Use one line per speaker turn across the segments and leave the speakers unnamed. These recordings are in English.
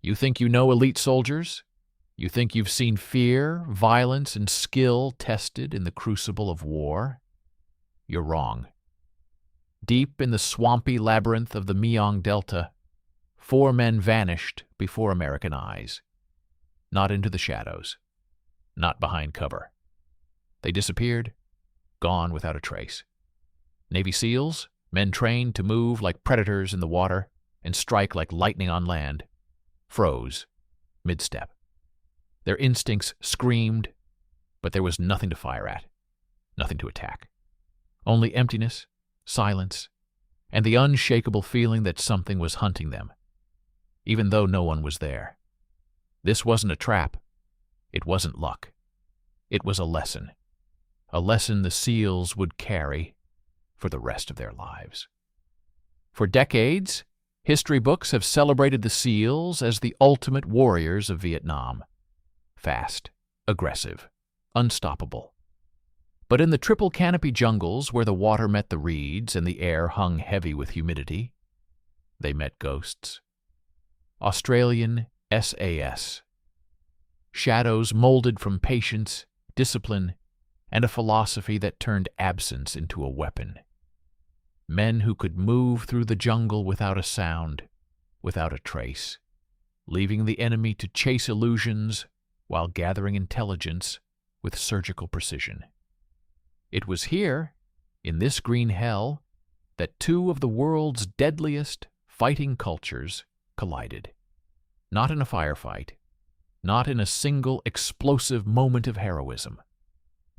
You think you know elite soldiers? You think you've seen fear, violence, and skill tested in the crucible of war? You're wrong. Deep in the swampy labyrinth of the Mekong Delta, 4 men vanished before American eyes. Not into the shadows. Not behind cover. They disappeared, gone without a trace. Navy SEALs, men trained to move like predators in the water and strike like lightning on land, froze mid-step. Their instincts screamed, but there was nothing to fire at, nothing to attack. Only emptiness, silence, and the unshakable feeling that something was hunting them, even though no one was there. This wasn't a trap. It wasn't luck. It was a lesson the SEALs would carry for the rest of their lives. For decades, history books have celebrated the SEALs as the ultimate warriors of Vietnam. Fast, aggressive, unstoppable. But in the triple canopy jungles where the water met the reeds and the air hung heavy with humidity, they met ghosts. Australian SAS. Shadows molded from patience, discipline, and a philosophy that turned absence into a weapon. Men who could move through the jungle without a sound, without a trace, leaving the enemy to chase illusions while gathering intelligence with surgical precision. It was here, in this green hell, that 2 of the world's deadliest fighting cultures collided. Not in a firefight, not in a single explosive moment of heroism,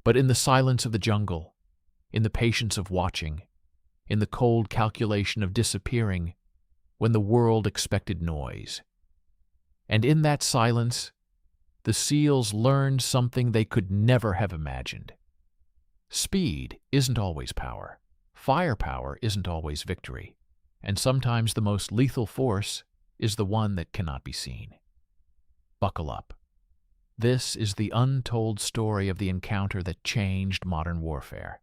but in the silence of the jungle, in the patience of watching, in the cold calculation of disappearing when the world expected noise. And in that silence, the SEALs learned something they could never have imagined. Speed isn't always power. Firepower isn't always victory. And sometimes the most lethal force is the one that cannot be seen. Buckle up. This is the untold story of the encounter that changed modern warfare.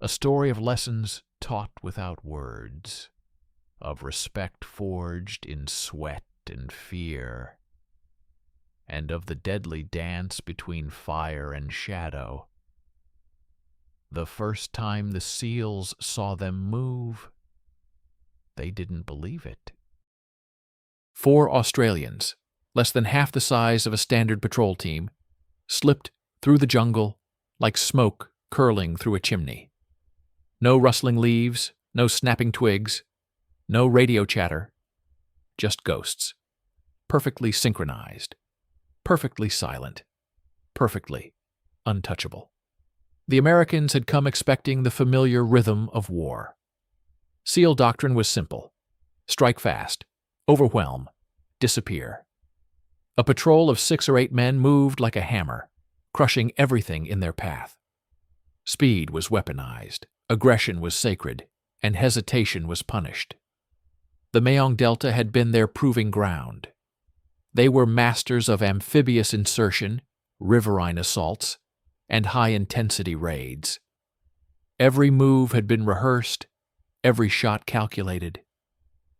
A story of lessons taught without words, of respect forged in sweat and fear, and of the deadly dance between fire and shadow. The first time the SEALs saw them move, they didn't believe it. 4 Australians, less than half the size of a standard patrol team, slipped through the jungle like smoke curling through a chimney. No rustling leaves, no snapping twigs, no radio chatter, just ghosts, perfectly synchronized, perfectly silent, perfectly untouchable. The Americans had come expecting the familiar rhythm of war. SEAL doctrine was simple: strike fast, overwhelm, disappear. A patrol of 6 or 8 men moved like a hammer, crushing everything in their path. Speed was weaponized, aggression was sacred, and hesitation was punished. The Mekong Delta had been their proving ground. They were masters of amphibious insertion, riverine assaults, and high-intensity raids. Every move had been rehearsed, every shot calculated.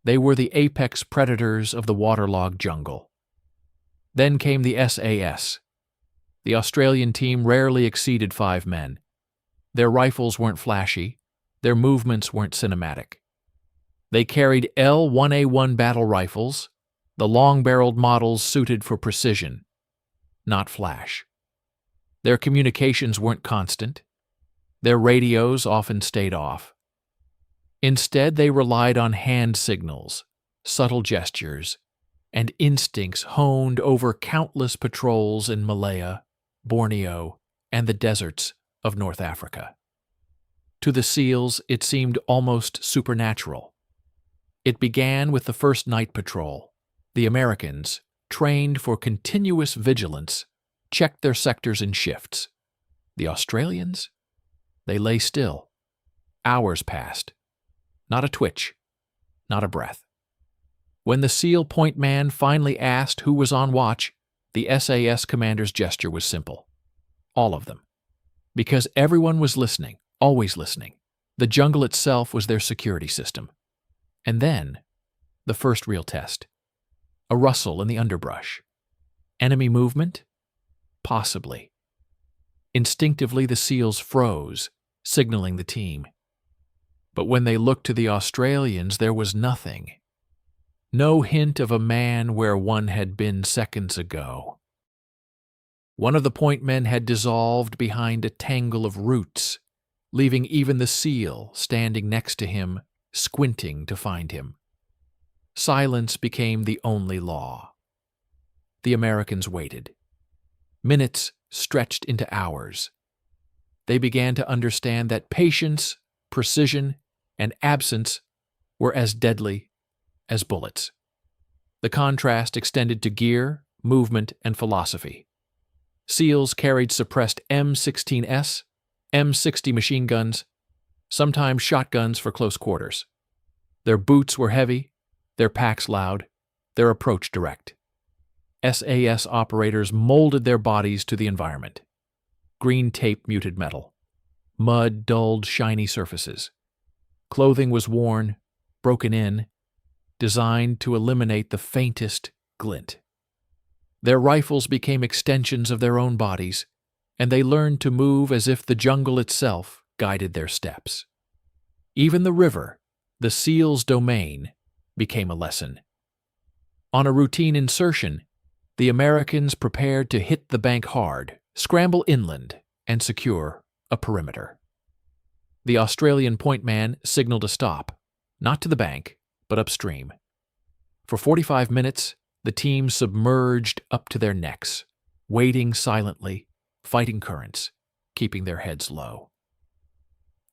They were the apex predators of the waterlogged jungle. Then came the SAS. The Australian team rarely exceeded 5 men. Their rifles weren't flashy, their movements weren't cinematic. They carried L1A1 battle rifles, the long-barreled models suited for precision, not flash. Their communications weren't constant. Their radios often stayed off. Instead, they relied on hand signals, subtle gestures, and instincts honed over countless patrols in Malaya, Borneo, and the deserts of North Africa. To the SEALs, it seemed almost supernatural. It began with the first night patrol. The Americans, trained for continuous vigilance, checked their sectors in shifts. The Australians? They lay still. Hours passed. Not a twitch. Not a breath. When the SEAL point man finally asked who was on watch, the SAS commander's gesture was simple. All of them. Because everyone was listening, always listening. The jungle itself was their security system. And then, the first real test. A rustle in the underbrush. Enemy movement? Possibly. Instinctively, the SEALs froze, signaling the team. But when they looked to the Australians, there was nothing. No hint of a man where one had been seconds ago. One of the point men had dissolved behind a tangle of roots, leaving even the SEAL standing next to him, squinting to find him. Silence became the only law. The Americans waited. Minutes stretched into hours. They began to understand that patience, precision, and absence were as deadly as bullets. The contrast extended to gear, movement, and philosophy. SEALs carried suppressed M16S, M60 machine guns, sometimes shotguns for close quarters. Their boots were heavy, their packs loud, their approach direct. SAS operators molded their bodies to the environment. Green tape muted metal. Mud dulled shiny surfaces. Clothing was worn, broken in, designed to eliminate the faintest glint. Their rifles became extensions of their own bodies, and they learned to move as if the jungle itself guided their steps. Even the river, the SEAL's domain, became a lesson. On a routine insertion, the Americans prepared to hit the bank hard, scramble inland, and secure a perimeter. The Australian point man signaled a stop, not to the bank, but upstream. For 45 minutes, the team submerged up to their necks, wading silently, fighting currents, keeping their heads low.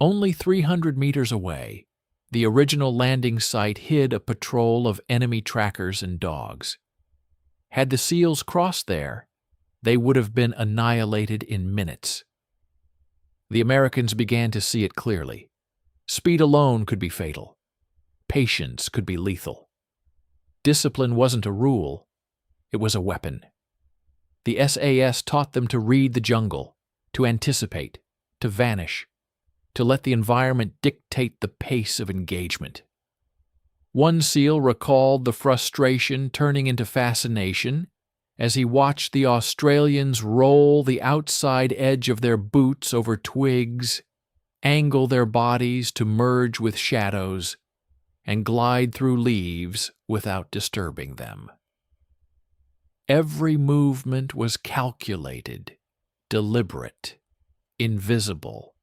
Only 300 meters away, the original landing site hid a patrol of enemy trackers and dogs. Had the SEALs crossed there, they would have been annihilated in minutes. The Americans began to see it clearly. Speed alone could be fatal. Patience could be lethal. Discipline wasn't a rule, it was a weapon. The SAS taught them to read the jungle, to anticipate, to vanish, to let the environment dictate the pace of engagement. One SEAL recalled the frustration turning into fascination as he watched the Australians roll the outside edge of their boots over twigs, angle their bodies to merge with shadows, and glide through leaves without disturbing them. Every movement was calculated, deliberate, invisible.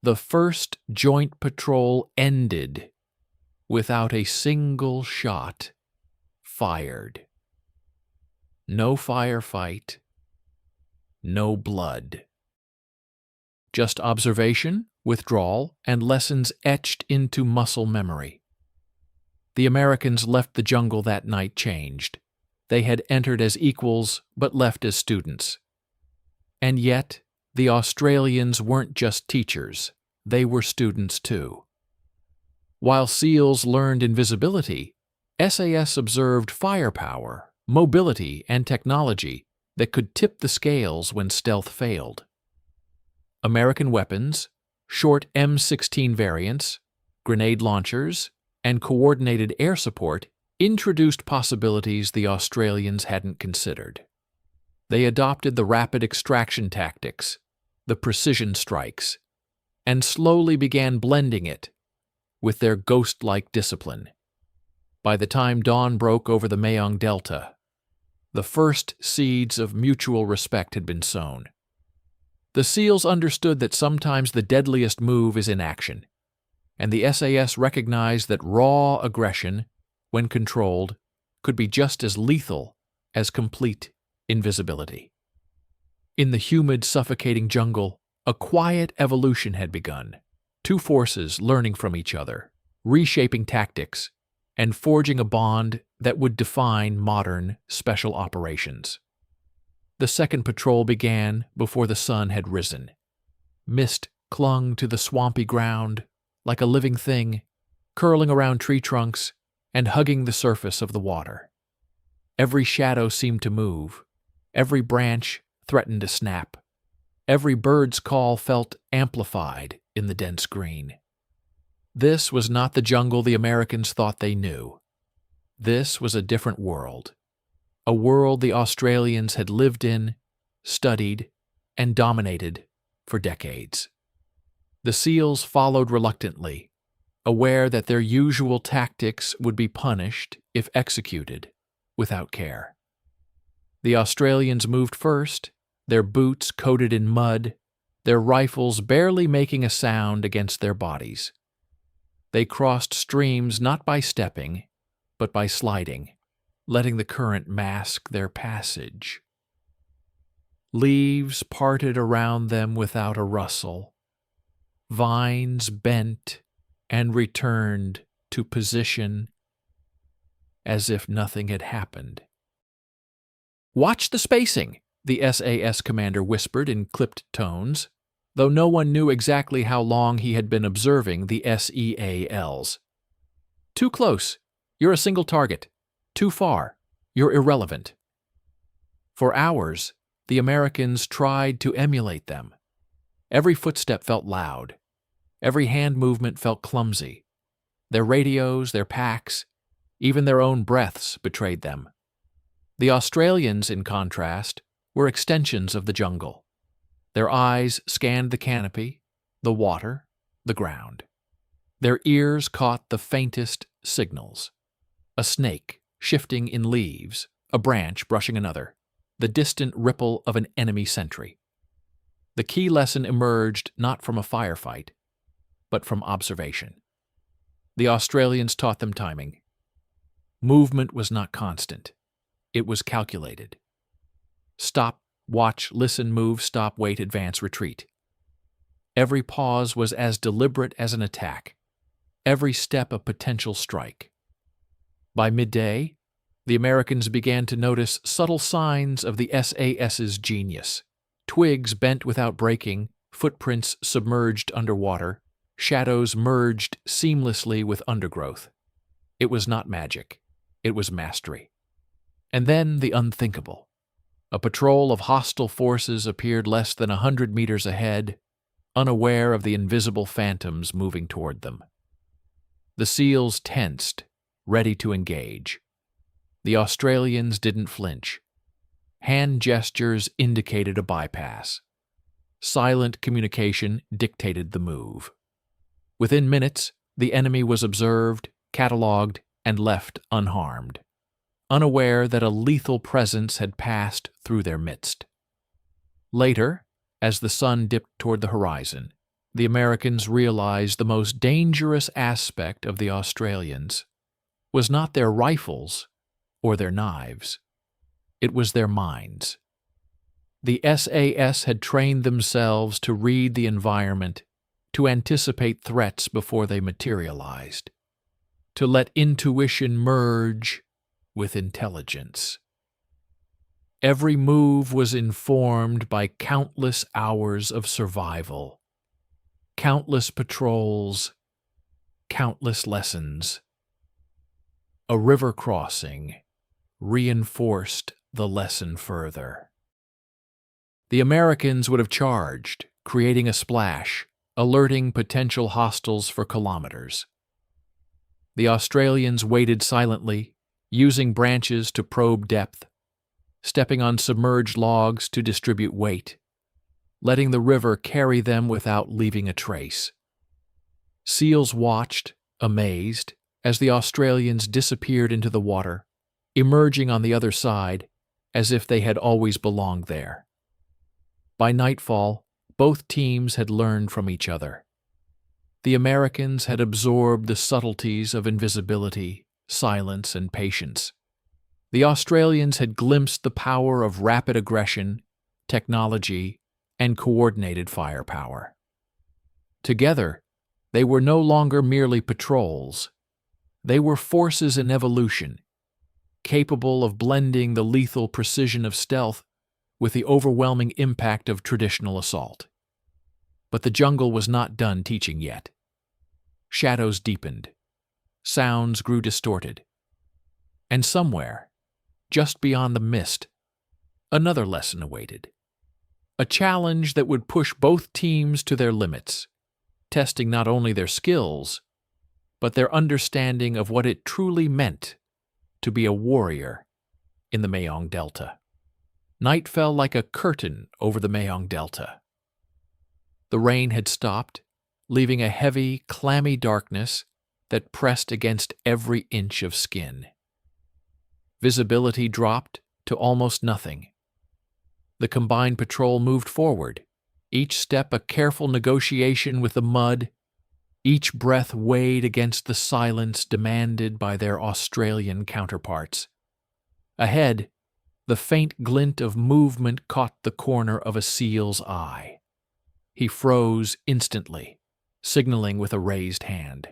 The first joint patrol ended without a single shot fired. No firefight, no blood. Just observation, withdrawal, and lessons etched into muscle memory. The Americans left the jungle that night changed. They had entered as equals, but left as students. And yet, the Australians weren't just teachers, they were students too. While SEALs learned invisibility, SAS observed firepower, mobility, and technology that could tip the scales when stealth failed. American weapons, short M16 variants, grenade launchers, and coordinated air support introduced possibilities the Australians hadn't considered. They adopted the rapid extraction tactics, the precision strikes, and slowly began blending it with their ghost-like discipline. By the time dawn broke over the Mekong Delta, the first seeds of mutual respect had been sown. The SEALs understood that sometimes the deadliest move is inaction, and the SAS recognized that raw aggression, when controlled, could be just as lethal as complete invisibility. In the humid, suffocating jungle, a quiet evolution had begun, two forces learning from each other, reshaping tactics, and forging a bond that would define modern special operations. The second patrol began before the sun had risen. Mist clung to the swampy ground like a living thing, curling around tree trunks and hugging the surface of the water. Every shadow seemed to move, every branch threatened to snap, every bird's call felt amplified in the dense green. This was not the jungle the Americans thought they knew. This was a different world, a world the Australians had lived in, studied, and dominated for decades. The SEALs followed reluctantly, aware that their usual tactics would be punished if executed without care. The Australians moved first, their boots coated in mud, their rifles barely making a sound against their bodies. They crossed streams not by stepping, but by sliding, letting the current mask their passage. Leaves parted around them without a rustle. Vines bent and returned to position as if nothing had happened. "Watch the spacing," the SAS commander whispered in clipped tones, though no one knew exactly how long he had been observing the SEALs. "Too close, you're a single target. Too far, you're irrelevant." For hours, the Americans tried to emulate them. Every footstep felt loud. Every hand movement felt clumsy. Their radios, their packs, even their own breaths betrayed them. The Australians, in contrast, were extensions of the jungle. Their eyes scanned the canopy, the water, the ground. Their ears caught the faintest signals. A snake shifting in leaves, a branch brushing another, the distant ripple of an enemy sentry. The key lesson emerged not from a firefight, but from observation. The Australians taught them timing. Movement was not constant. It was calculated. Stop, watch, listen, move, stop, wait, advance, retreat. Every pause was as deliberate as an attack. Every step a potential strike. By midday, the Americans began to notice subtle signs of the SAS's genius. Twigs bent without breaking, footprints submerged underwater, shadows merged seamlessly with undergrowth. It was not magic. It was mastery. And then the unthinkable. A patrol of hostile forces appeared less than 100 meters ahead, unaware of the invisible phantoms moving toward them. The SEALs tensed, ready to engage. The Australians didn't flinch. Hand gestures indicated a bypass. Silent communication dictated the move. Within minutes, the enemy was observed, catalogued, and left unharmed, unaware that a lethal presence had passed through their midst. Later, as the sun dipped toward the horizon, the Americans realized the most dangerous aspect of the Australians was not their rifles or their knives. It was their minds. The SAS had trained themselves to read the environment, to anticipate threats before they materialized, to let intuition merge with intelligence. Every move was informed by countless hours of survival, countless patrols, countless lessons. A river crossing reinforced the lesson further. The Americans would have charged, creating a splash, alerting potential hostiles for kilometers. The Australians waited silently, using branches to probe depth, stepping on submerged logs to distribute weight, letting the river carry them without leaving a trace. SEALs watched, amazed, as the Australians disappeared into the water, emerging on the other side as if they had always belonged there. By nightfall, both teams had learned from each other. The Americans had absorbed the subtleties of invisibility, silence, and patience. The Australians had glimpsed the power of rapid aggression, technology, and coordinated firepower. Together, they were no longer merely patrols. They were forces in evolution, capable of blending the lethal precision of stealth with the overwhelming impact of traditional assault. But the jungle was not done teaching yet. Shadows deepened. Sounds grew distorted. And somewhere, just beyond the mist, another lesson awaited. A challenge that would push both teams to their limits, testing not only their skills, but their understanding of what it truly meant to be a warrior in the Mekong Delta. Night fell like a curtain over the Mekong Delta. The rain had stopped, leaving a heavy, clammy darkness that pressed against every inch of skin. Visibility dropped to almost nothing. The combined patrol moved forward, each step a careful negotiation with the mud, each breath weighed against the silence demanded by their Australian counterparts. Ahead, the faint glint of movement caught the corner of a SEAL's eye. He froze instantly, signaling with a raised hand.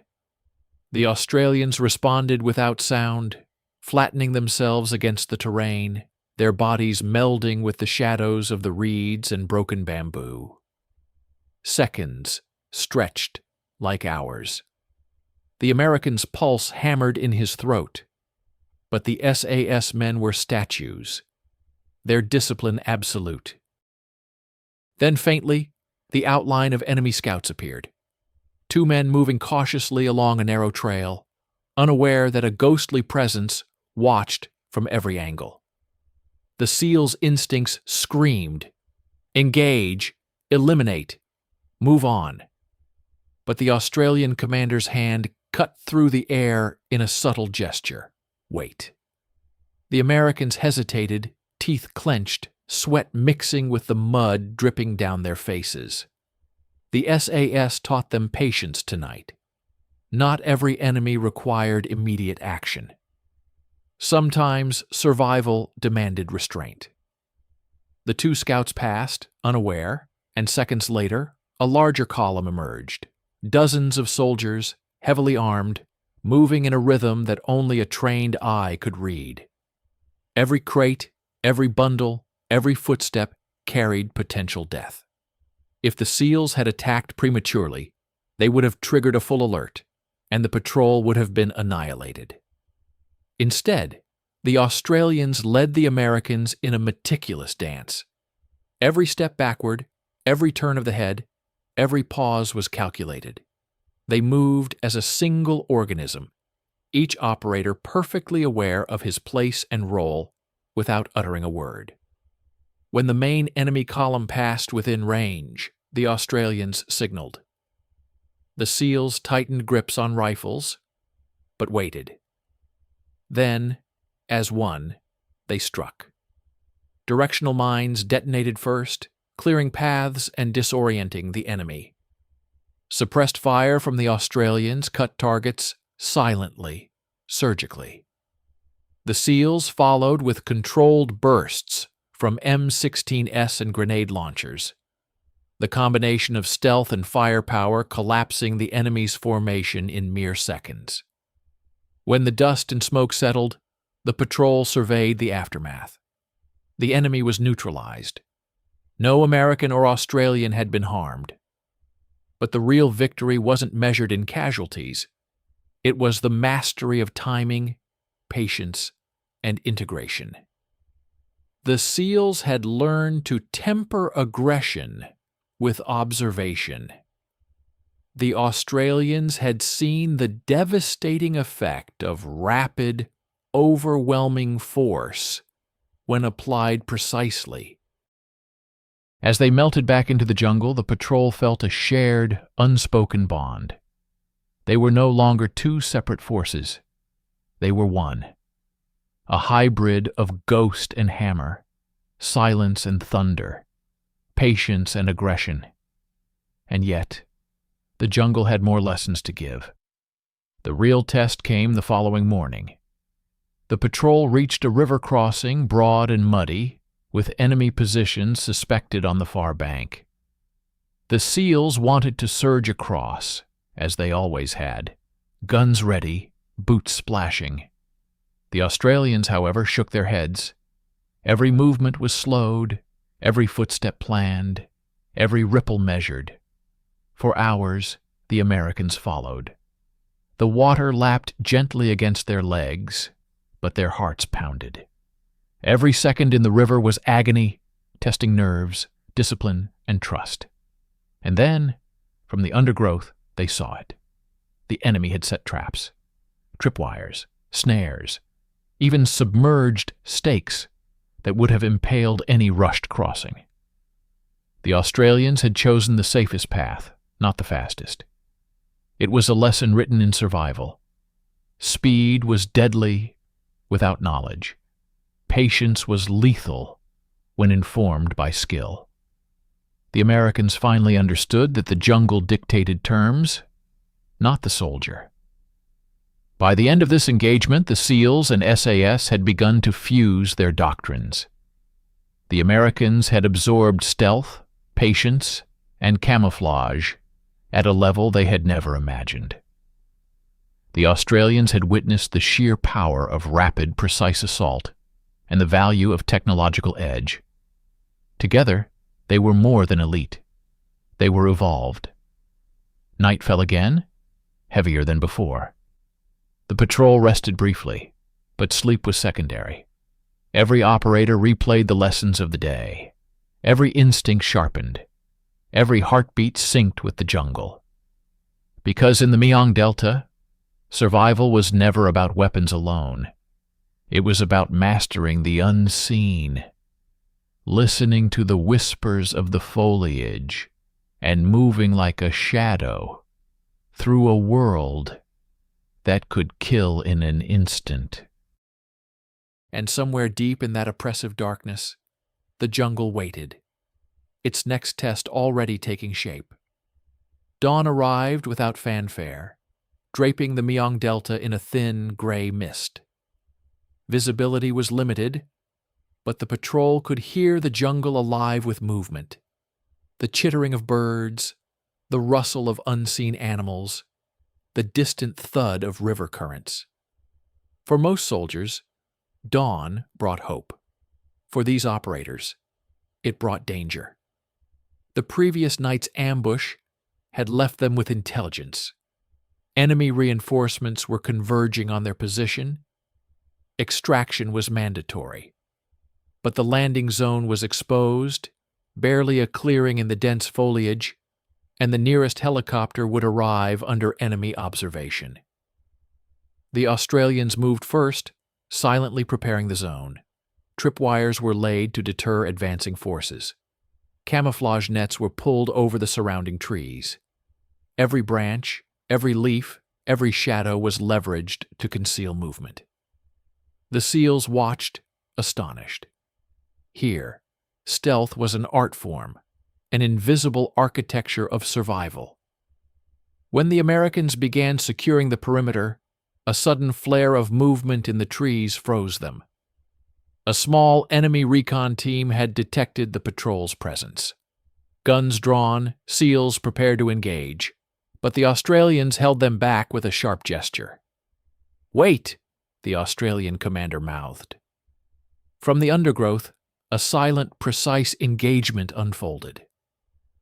The Australians responded without sound, flattening themselves against the terrain, their bodies melding with the shadows of the reeds and broken bamboo. Seconds stretched like hours. The American's pulse hammered in his throat, but the SAS men were statues, their discipline absolute. Then faintly, the outline of enemy scouts appeared. Two men moving cautiously along a narrow trail, unaware that a ghostly presence watched from every angle. The SEAL's instincts screamed, engage, eliminate, move on. But the Australian commander's hand cut through the air in a subtle gesture. Wait. The Americans hesitated, teeth clenched, sweat mixing with the mud dripping down their faces. The SAS taught them patience tonight. Not every enemy required immediate action. Sometimes survival demanded restraint. The two scouts passed, unaware, and seconds later, a larger column emerged. Dozens of soldiers, heavily armed, moving in a rhythm that only a trained eye could read. Every crate, every bundle, every footstep carried potential death. If the SEALs had attacked prematurely, they would have triggered a full alert, and the patrol would have been annihilated. Instead, the Australians led the Americans in a meticulous dance. Every step backward, every turn of the head, every pause was calculated. They moved as a single organism, each operator perfectly aware of his place and role without uttering a word. When the main enemy column passed within range, the Australians signaled. The SEALs tightened grips on rifles, but waited. Then, as one, they struck. Directional mines detonated first, clearing paths and disorienting the enemy. Suppressed fire from the Australians cut targets silently, surgically. The SEALs followed with controlled bursts from M16S and grenade launchers, the combination of stealth and firepower collapsing the enemy's formation in mere seconds. When the dust and smoke settled, the patrol surveyed the aftermath. The enemy was neutralized. No American or Australian had been harmed. But the real victory wasn't measured in casualties. It was the mastery of timing, patience, and integration. The SEALs had learned to temper aggression with observation. The Australians had seen the devastating effect of rapid, overwhelming force when applied precisely. As they melted back into the jungle, the patrol felt a shared, unspoken bond. They were no longer two separate forces. They were one. A hybrid of ghost and hammer, silence and thunder, patience and aggression. And yet, the jungle had more lessons to give. The real test came the following morning. The patrol reached a river crossing, broad and muddy, with enemy positions suspected on the far bank. The SEALs wanted to surge across, as they always had, guns ready, boots splashing. The Australians, however, shook their heads. Every movement was slowed, every footstep planned, every ripple measured. For hours, the Americans followed. The water lapped gently against their legs, but their hearts pounded. Every second in the river was agony, testing nerves, discipline, and trust. And then, from the undergrowth, they saw it. The enemy had set traps, tripwires, snares, even submerged stakes that would have impaled any rushed crossing. The Australians had chosen the safest path, not the fastest. It was a lesson written in survival. Speed was deadly without knowledge. Patience was lethal when informed by skill. The Americans finally understood that the jungle dictated terms, not the soldier. By the end of this engagement, the SEALs and SAS had begun to fuse their doctrines. The Americans had absorbed stealth, patience, and camouflage at a level they had never imagined. The Australians had witnessed the sheer power of rapid, precise assault and the value of technological edge. Together, they were more than elite. They were evolved. Night fell again, heavier than before. The patrol rested briefly, but sleep was secondary. Every operator replayed the lessons of the day. Every instinct sharpened. Every heartbeat synced with the jungle. Because in the Mekong Delta, survival was never about weapons alone. It was about mastering the unseen, listening to the whispers of the foliage, and moving like a shadow through a world that could kill in an instant. And somewhere deep in that oppressive darkness, the jungle waited, its next test already taking shape. Dawn arrived without fanfare, draping the Mekong Delta in a thin, gray mist. Visibility was limited, but the patrol could hear the jungle alive with movement. The chittering of birds, the rustle of unseen animals, the distant thud of river currents. For most soldiers, dawn brought hope. For these operators, it brought danger. The previous night's ambush had left them with intelligence. Enemy reinforcements were converging on their position. Extraction was mandatory. But the landing zone was exposed, barely a clearing in the dense foliage, and the nearest helicopter would arrive under enemy observation. The Australians moved first, silently preparing the zone. Tripwires were laid to deter advancing forces. Camouflage nets were pulled over the surrounding trees. Every branch, every leaf, every shadow was leveraged to conceal movement. The SEALs watched, astonished. Here, stealth was an art form, an invisible architecture of survival. When the Americans began securing the perimeter, a sudden flare of movement in the trees froze them. A small enemy recon team had detected the patrol's presence. Guns drawn, SEALs prepared to engage, but the Australians held them back with a sharp gesture. "Wait!" the Australian commander mouthed. From the undergrowth, a silent, precise engagement unfolded.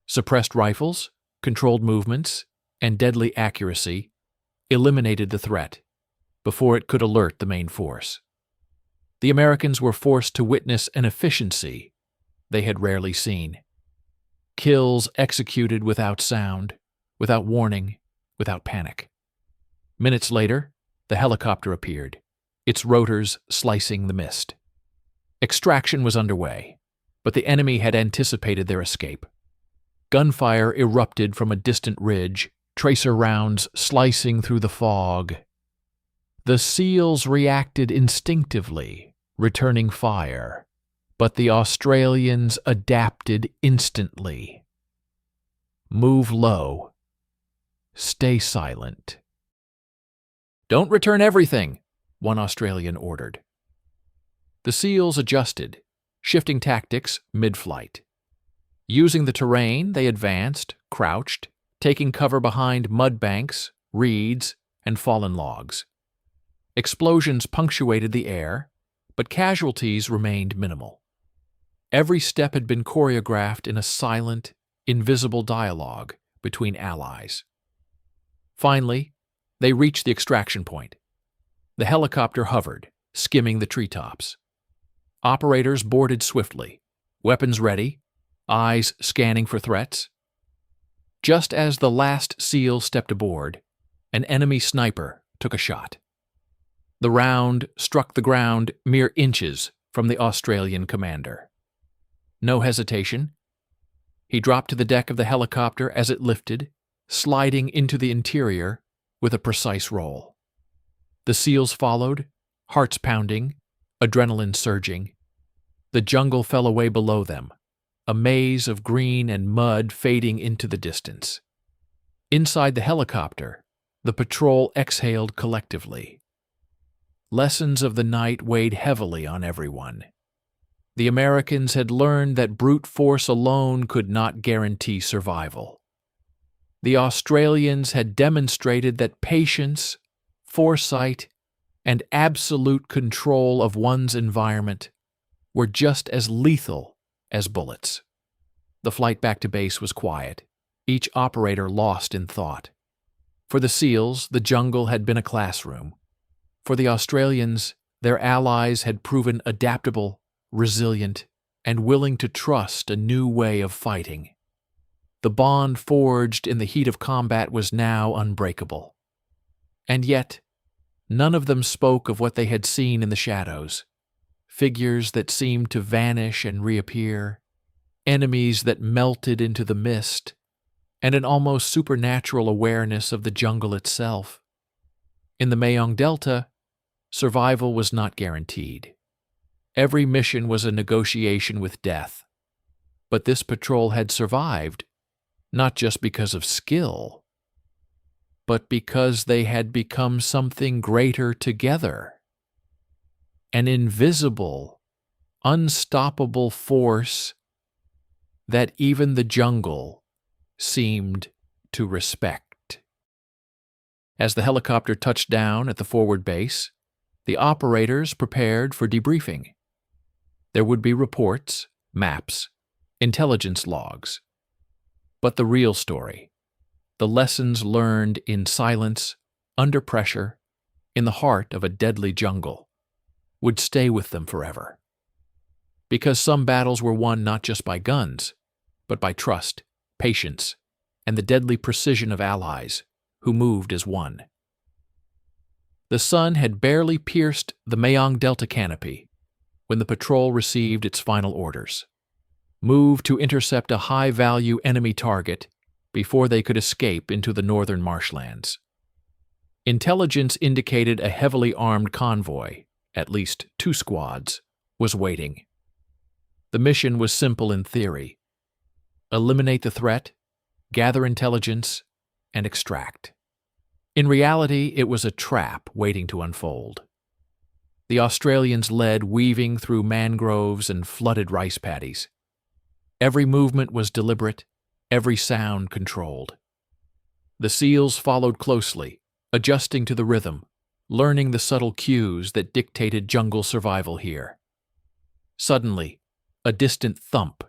Suppressed rifles, controlled movements, and deadly accuracy eliminated the threat before it could alert the main force. The Americans were forced to witness an efficiency they had rarely seen. Kills executed without sound, without warning, without panic. Minutes later, the helicopter appeared, its rotors slicing the mist. Extraction was underway, but the enemy had anticipated their escape. Gunfire erupted from a distant ridge, tracer rounds slicing through the fog. The SEALs reacted instinctively, returning fire, but the Australians adapted instantly. Move low. Stay silent. "Don't return everything," one Australian ordered. The SEALs adjusted, shifting tactics mid-flight. Using the terrain, they advanced, crouched, taking cover behind mud banks, reeds, and fallen logs. Explosions punctuated the air, but casualties remained minimal. Every step had been choreographed in a silent, invisible dialogue between allies. Finally, they reached the extraction point. The helicopter hovered, skimming the treetops. Operators boarded swiftly, weapons ready, eyes scanning for threats. Just as the last SEAL stepped aboard, an enemy sniper took a shot. The round struck the ground mere inches from the Australian commander. No hesitation. He dropped to the deck of the helicopter as it lifted, sliding into the interior with a precise roll. The SEALs followed, hearts pounding, adrenaline surging. The jungle fell away below them, a maze of green and mud fading into the distance. Inside the helicopter, the patrol exhaled collectively. Lessons of the night weighed heavily on everyone. The Americans had learned that brute force alone could not guarantee survival. The Australians had demonstrated that patience, foresight, and absolute control of one's environment were just as lethal as bullets. The flight back to base was quiet, each operator lost in thought. For the SEALs, the jungle had been a classroom. For the Australians, their allies had proven adaptable, resilient, and willing to trust a new way of fighting. The bond forged in the heat of combat was now unbreakable. And yet, none of them spoke of what they had seen in the shadows, figures that seemed to vanish and reappear, enemies that melted into the mist, and an almost supernatural awareness of the jungle itself. In the Mekong Delta, survival was not guaranteed. Every mission was a negotiation with death. But this patrol had survived, not just because of skill, but because they had become something greater together. An invisible, unstoppable force that even the jungle seemed to respect. As the helicopter touched down at the forward base, the operators prepared for debriefing. There would be reports, maps, intelligence logs. But the real story, the lessons learned in silence, under pressure, in the heart of a deadly jungle, would stay with them forever. Because some battles were won not just by guns, but by trust, patience, and the deadly precision of allies who moved as one. The sun had barely pierced the Mekong Delta canopy when the patrol received its final orders. Move to intercept a high-value enemy target before they could escape into the northern marshlands. Intelligence indicated a heavily armed convoy, at least 2 squads, was waiting. The mission was simple in theory. Eliminate the threat, gather intelligence, and extract. In reality, it was a trap waiting to unfold. The Australians led, weaving through mangroves and flooded rice paddies. Every movement was deliberate, every sound controlled. The SEALs followed closely, adjusting to the rhythm, learning the subtle cues that dictated jungle survival here. Suddenly, a distant thump,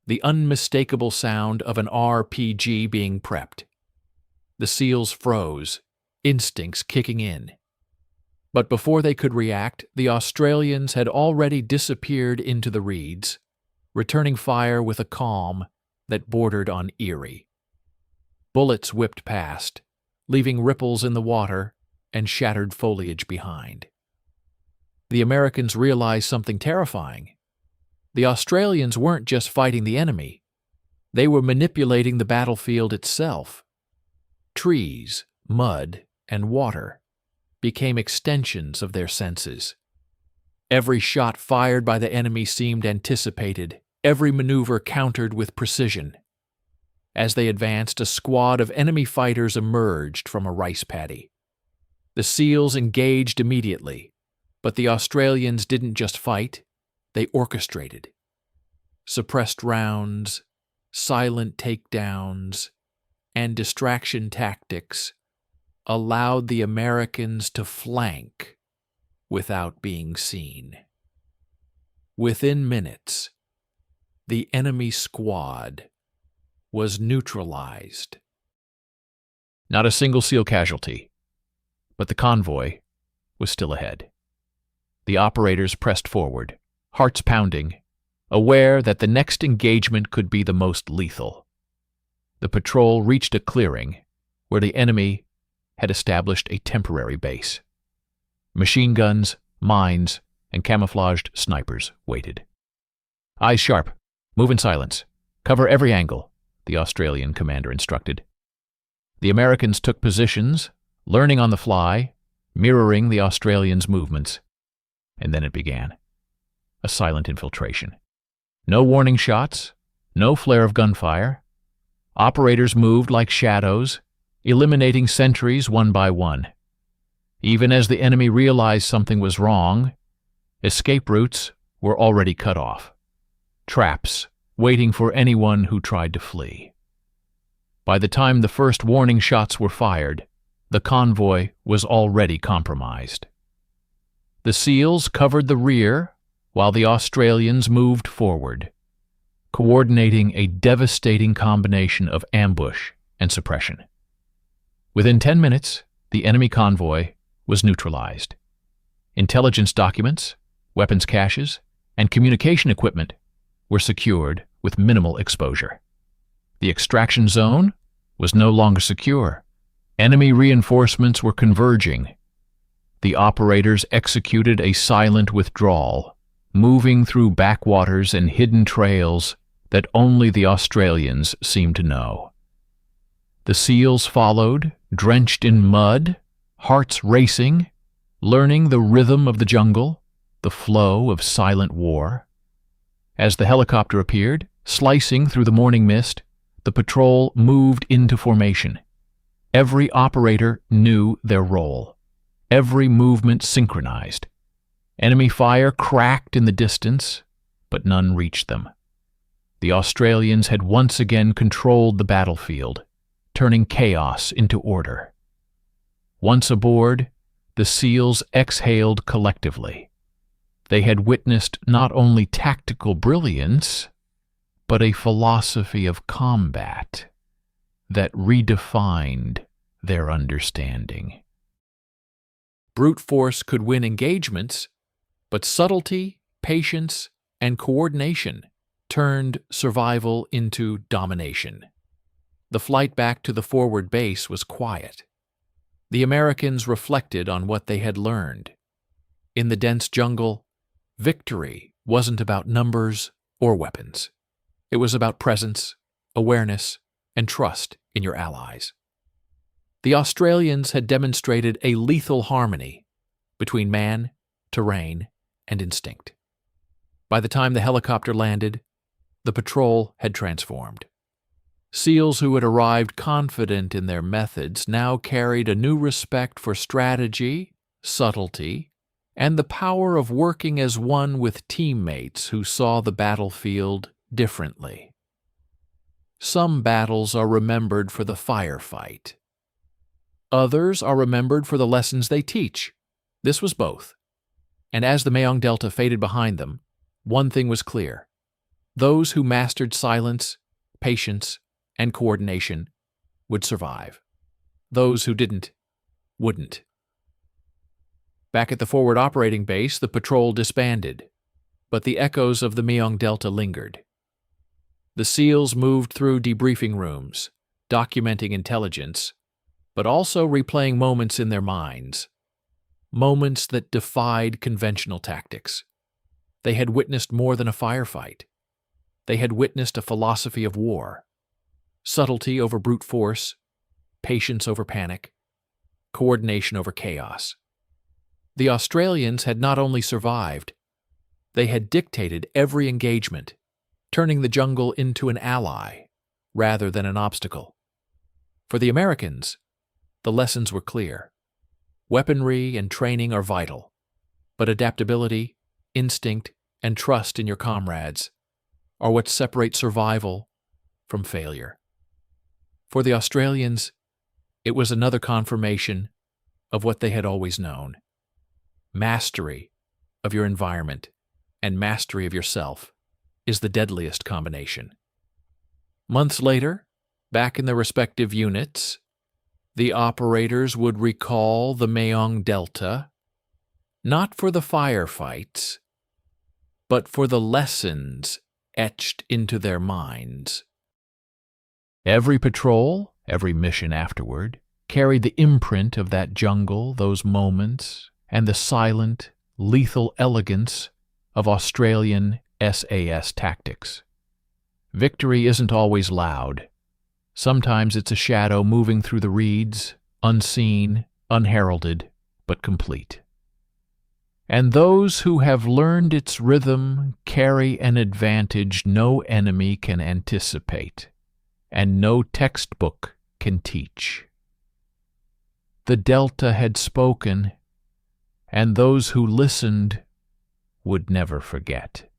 the unmistakable sound of an RPG being prepped. The SEALs froze, instincts kicking in. But before they could react, the Australians had already disappeared into the reeds, returning fire with a calm that bordered on eerie. Bullets whipped past, leaving ripples in the water and shattered foliage behind. The Americans realized something terrifying. The Australians weren't just fighting the enemy. They were manipulating the battlefield itself. Trees, mud, and water became extensions of their senses. Every shot fired by the enemy seemed anticipated, every maneuver countered with precision. As they advanced, a squad of enemy fighters emerged from a rice paddy. The SEALs engaged immediately, but the Australians didn't just fight, they orchestrated. Suppressed rounds, silent takedowns, and distraction tactics allowed the Americans to flank without being seen. Within minutes, the enemy squad was neutralized. Not a single SEAL casualty, but the convoy was still ahead. The operators pressed forward, hearts pounding, aware that the next engagement could be the most lethal. The patrol reached a clearing where the enemy had established a temporary base. Machine guns, mines, and camouflaged snipers waited. "Eyes sharp. Move in silence. Cover every angle," the Australian commander instructed. The Americans took positions, learning on the fly, mirroring the Australians' movements. And then it began. A silent infiltration. No warning shots, no flare of gunfire. Operators moved like shadows, eliminating sentries one by one. Even as the enemy realized something was wrong, escape routes were already cut off. Traps waiting for anyone who tried to flee. By the time the first warning shots were fired, the convoy was already compromised. The SEALs covered the rear while the Australians moved forward, coordinating a devastating combination of ambush and suppression. Within 10 minutes, the enemy convoy was neutralized. Intelligence documents, weapons caches, and communication equipment were secured with minimal exposure. The extraction zone was no longer secure. Enemy reinforcements were converging. The operators executed a silent withdrawal, moving through backwaters and hidden trails that only the Australians seemed to know. The SEALs followed, drenched in mud, hearts racing, learning the rhythm of the jungle, the flow of silent war. As the helicopter appeared, slicing through the morning mist, the patrol moved into formation. Every operator knew their role. Every movement synchronized. Enemy fire cracked in the distance, but none reached them. The Australians had once again controlled the battlefield, turning chaos into order. Once aboard, the SEALs exhaled collectively. They had witnessed not only tactical brilliance, but a philosophy of combat that redefined their understanding. Brute force could win engagements, but subtlety, patience, and coordination turned survival into domination. The flight back to the forward base was quiet. The Americans reflected on what they had learned. In the dense jungle, victory wasn't about numbers or weapons. It was about presence, awareness, and trust in your allies. The Australians had demonstrated a lethal harmony between man, terrain, and instinct. By the time the helicopter landed, the patrol had transformed. SEALs who had arrived confident in their methods now carried a new respect for strategy, subtlety, and the power of working as one with teammates who saw the battlefield differently. Some battles are remembered for the firefight. Others are remembered for the lessons they teach. This was both. And as the Mekong Delta faded behind them, one thing was clear. Those who mastered silence, patience, and coordination would survive. Those who didn't, wouldn't. Back at the forward operating base, the patrol disbanded, but the echoes of the Mekong Delta lingered. The SEALs moved through debriefing rooms, documenting intelligence, but also replaying moments in their minds, moments that defied conventional tactics. They had witnessed more than a firefight. They had witnessed a philosophy of war, subtlety over brute force, patience over panic, coordination over chaos. The Australians had not only survived, they had dictated every engagement, turning the jungle into an ally rather than an obstacle. For the Americans, the lessons were clear. Weaponry and training are vital, but adaptability, instinct, and trust in your comrades are what separate survival from failure. For the Australians, it was another confirmation of what they had always known. Mastery of your environment and mastery of yourself is the deadliest combination. Months later, back in their respective units, the operators would recall the Mekong Delta, not for the firefights, but for the lessons etched into their minds. Every patrol, every mission afterward, carried the imprint of that jungle, those moments, and the silent, lethal elegance of Australian SAS tactics. Victory isn't always loud. Sometimes it's a shadow moving through the reeds, unseen, unheralded, but complete. And those who have learned its rhythm carry an advantage no enemy can anticipate, and no textbook can teach. The Delta had spoken, and those who listened would never forget.